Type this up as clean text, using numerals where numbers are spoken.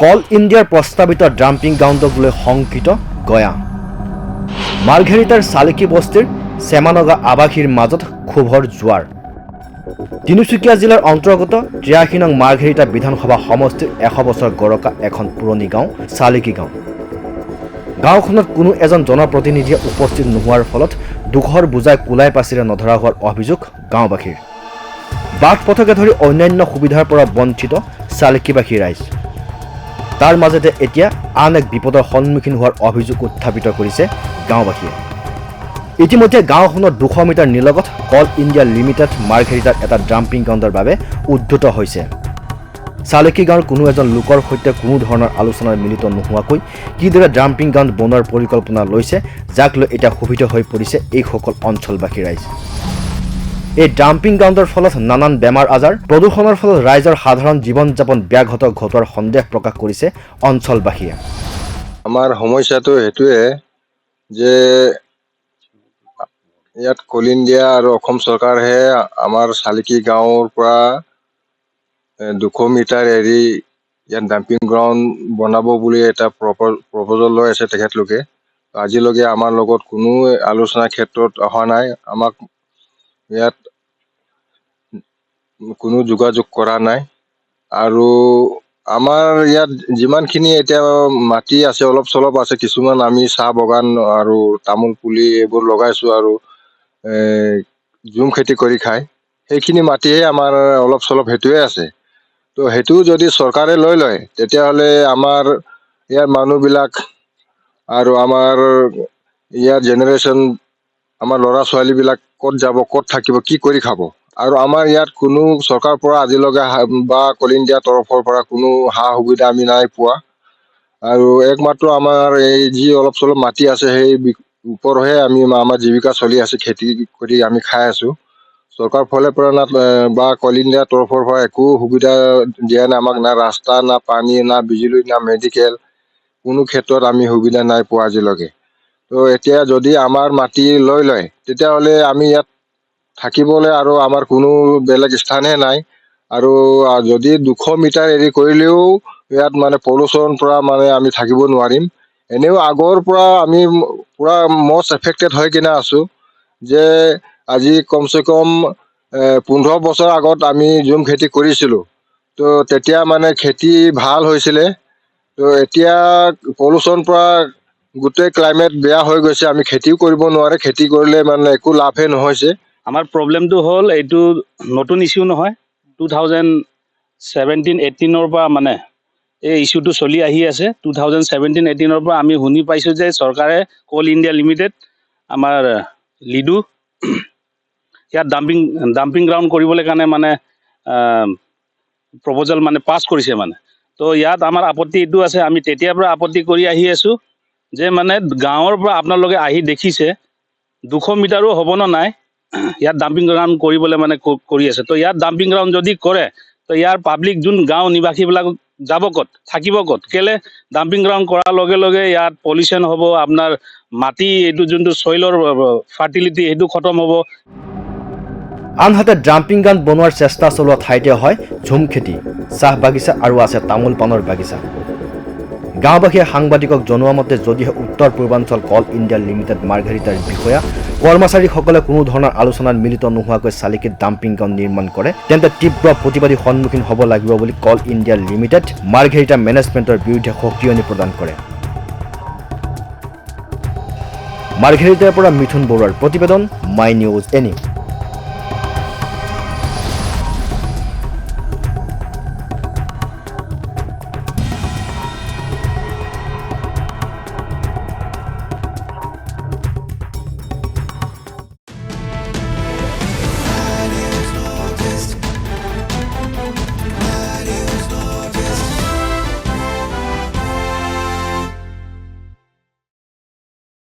কল ইণ্ডিয়াৰ প্ৰস্তাৱিত ডাম্পিং গ্ৰাউণ্ডক লৈ শংকিত গয়া। মাৰ্ঘেৰিটাৰ চালিকি বস্তিৰ চেমানগা আৱাসীৰ মাজত ক্ষোভৰ জোৱাৰ। তিনিচুকীয়া জিলাৰ অন্তৰ্গত 83 নং মাৰ্ঘেৰিটা বিধানসভা সমষ্টিৰ 100 বছৰ গৰকা এখন পুৰণি গাঁও চালিকি গাঁও। গাঁওখনত কোনো এজন জনপ্ৰতিনিধিয়ে উপস্থিত নোহোৱাৰ ফলত দুখৰ বোজাই কোলাই পাচিৰে নধৰা হোৱাৰ অভিযোগ গাঁওবাসীৰ। বাট পথকে ধৰি অন্যান্য সুবিধাৰ পৰা বঞ্চিত চালিকিবাসী ৰাইজ। তাৰ মাজতে এতিয়া আন এক বিপদৰ সন্মুখীন হোৱাৰ অভিযোগ উত্থাপিত কৰিছে গাঁওবাসীয়ে। ইতিমধ্যে গাঁওখনৰ 200 মিটাৰ নিলগত কল ইণ্ডিয়া লিমিটেড মাৰ্ঘেৰিটাৰ এটা ডাম্পিং গ্ৰাউণ্ডৰ বাবে উদ্ধত হৈছে। চালিকি গাঁৱৰ কোনো এজন লোকৰ সৈতে কোনো ধৰণৰ আলোচনাৰ মিলিত নোহোৱাকৈ কিদৰে ডাম্পিং গ্ৰাউণ্ড বনোৱাৰ পৰিকল্পনা লৈছে, যাক লৈ এতিয়া ক্ষোভিত হৈ পৰিছে এইসকল অঞ্চলবাসী ৰাইজ। এই ডাম্পিং গ্ৰাউণ্ডৰ ফলত নানান বেমাৰ আজাৰ, প্ৰদূষণৰ ফলত ৰাইজৰ সাধাৰণ জীৱন যাপন ব্যাঘাত ঘটোৱাৰ সন্দেহ প্ৰকাশ কৰিছে অঞ্চলবাসীয়ে। আমাৰ সমস্যাটো সেইটোৱে যে ইয়াত কল ইণ্ডিয়া আৰু অসম চৰকাৰহে আমাৰ চালিকি গাঁৱৰ পৰা 200 মিটাৰ এৰি ইয়াত ডাম্পিং গ্ৰাউণ্ড বনাব বুলি এটা প্ৰপ'জল লৈ আছে তেখেতলোকে। আজিলৈকে আমাৰ লগত কোনো আলোচনাৰ ক্ষেত্ৰত অহা নাই, আমাক ইয়াত কোনো যোগাযোগ কৰা নাই। আৰু আমাৰ ইয়াত যিমানখিনি এতিয়া মাটি আছে, অলপ চলপ আছে, কিছুমান আমি চাহ বাগান আৰু তামোল পুলি এইবোৰ লগাইছোঁ আৰু ঝুম খেতি কৰি খায়। সেইখিনি মাটিহে আমাৰ অলপ চলপ সেইটোৱে আছে। তো সেইটো যদি চৰকাৰে লৈ লয়, তেতিয়াহ'লে আমাৰ ইয়াৰ মানুহবিলাক আৰু আমাৰ ইয়াৰ জেনেৰেশ্যন, আমাৰ ল'ৰা ছোৱালীবিলাক ক'ত যাব, ক'ত থাকিব, কি কৰি খাব। আৰু আমাৰ ইয়াত কোনো চৰকাৰৰ পৰা আজিলৈকে বা কল ইণ্ডিয়াৰ তৰফৰ পৰা কোনো সা সুবিধা আমি নাই পোৱা। আৰু একমাত্ৰ আমাৰ এই যি অলপ চলপ মাটি আছে, সেই ওপৰহে আমি আমাৰ জীৱিকা চলি আছে, খেতি কৰি আমি খাই আছোঁ। চৰকাৰৰ ফালৰ পৰা বা কল ইণ্ডিয়াৰ তৰফৰ পৰা একো সুবিধা দিয়া নাই আমাক, না ৰাস্তা, না পানী, না বিজুলী, না মেডিকেল, কোনো ক্ষেত্ৰত আমি সুবিধা নাই পোৱা আজিলৈকে। তো এতিয়া যদি আমাৰ মাটি লৈ লয়, তেতিয়াহ'লে আমি ইয়াত থাকিবলৈ আৰু আমাৰ কোনো বেলেগ স্থানহে নাই। আৰু যদি 200 মিটাৰ এৰি কৰিলেও ইয়াত মানে পলিউশ্যনৰ পৰা মানে আমি থাকিব নোৱাৰিম। এনেও আগৰ পৰা আমি পূৰা মষ্ট এফেক্টেড হৈ কিনে আছোঁ। যে আজি কমচে কম 15 বছৰ আগত আমি ঝুম খেতি কৰিছিলোঁ। তো তেতিয়া মানে খেতি ভাল হৈছিলে। তো এতিয়া পলিউশ্যনৰ পৰা গোটেই ক্লাইমেট বেয়া হৈ গৈছে, আমি খেতিও কৰিব নোৱাৰে, খেতি কৰিলে মানে একো লাভহে নহৈছে। আমাৰ প্ৰব্লেমটো হ'ল এইটো নতুন ইছ্যু নহয়, 2017-18 পৰা মানে এই ইছ্যুটো চলি আহি আছে। 2017-18 পৰা আমি শুনি পাইছোঁ যে চৰকাৰে কল ইণ্ডিয়া লিমিটেড, আমাৰ লিডু, ইয়াত ডাম্পিং গ্ৰাউণ্ড কৰিবলৈ কাৰণে মানে প্ৰপ'জেল মানে পাছ কৰিছে মানে। তো ইয়াত আমাৰ আপত্তি এইটো আছে, আমি তেতিয়াৰ পৰা আপত্তি কৰি আহি আছোঁ যে মানে গাঁৱৰ পৰা আপোনালোকে আহি দেখিছে 200 মিটাৰো হ'ব নাই ইয়াত ডাম্পিং গ্ৰাউণ্ড কৰিবলৈ মানে কৰি আছে। তো ইয়াত ডাম্পিং গ্ৰাউণ্ড যদি কৰে, তো ইয়াৰ পাব্লিক যোন গাঁও নিবাসীবিলাক যাব ক'ত, থাকিব ক'ত? কেলে ডাম্পিং গ্ৰাউণ্ড কৰাৰ লগে লগে ইয়াত পলিউশ্যন হ'ব, আপোনাৰ মাটি এইটো যোনটো চইলৰ ফাৰ্টিলিটি সেইটো খতম হ'ব। আনহাতে ডাম্পিং গ্ৰাউণ্ড বনোৱাৰ চেষ্টা চলোৱা ঠাইতে হয় ঝুম খেতি, চাহ বাগিচা আৰু আছে তামোল পাণৰ বাগিচা। গাঁওবাসীয়ে সাংবাদিকক জনোৱা মতে যদিহে উত্তৰ পূৰ্বাঞ্চল কল ইণ্ডিয়া লিমিটেড মাৰ্ঘেৰিটাৰ বিষয়া কৰ্মচাৰীসকলে কোনো ধৰণৰ আলোচনাত মিলিত নোহোৱাকৈ চালিকিত ডাম্পিং গ্ৰাউণ্ড নিৰ্মাণ কৰে, তেন্তে তীব্ৰ প্ৰতিবাদী সন্মুখীন হ'ব লাগিব বুলি কল ইণ্ডিয়া লিমিটেড মাৰ্ঘেৰিটা মেনেজমেণ্টৰ বিৰুদ্ধে সক্ৰিয়নি প্ৰদান কৰে। মাৰ্ঘেৰিটাৰ পৰা মিথুন বৰুৱাৰ প্ৰতিবেদন, মাই নিউজ এনি।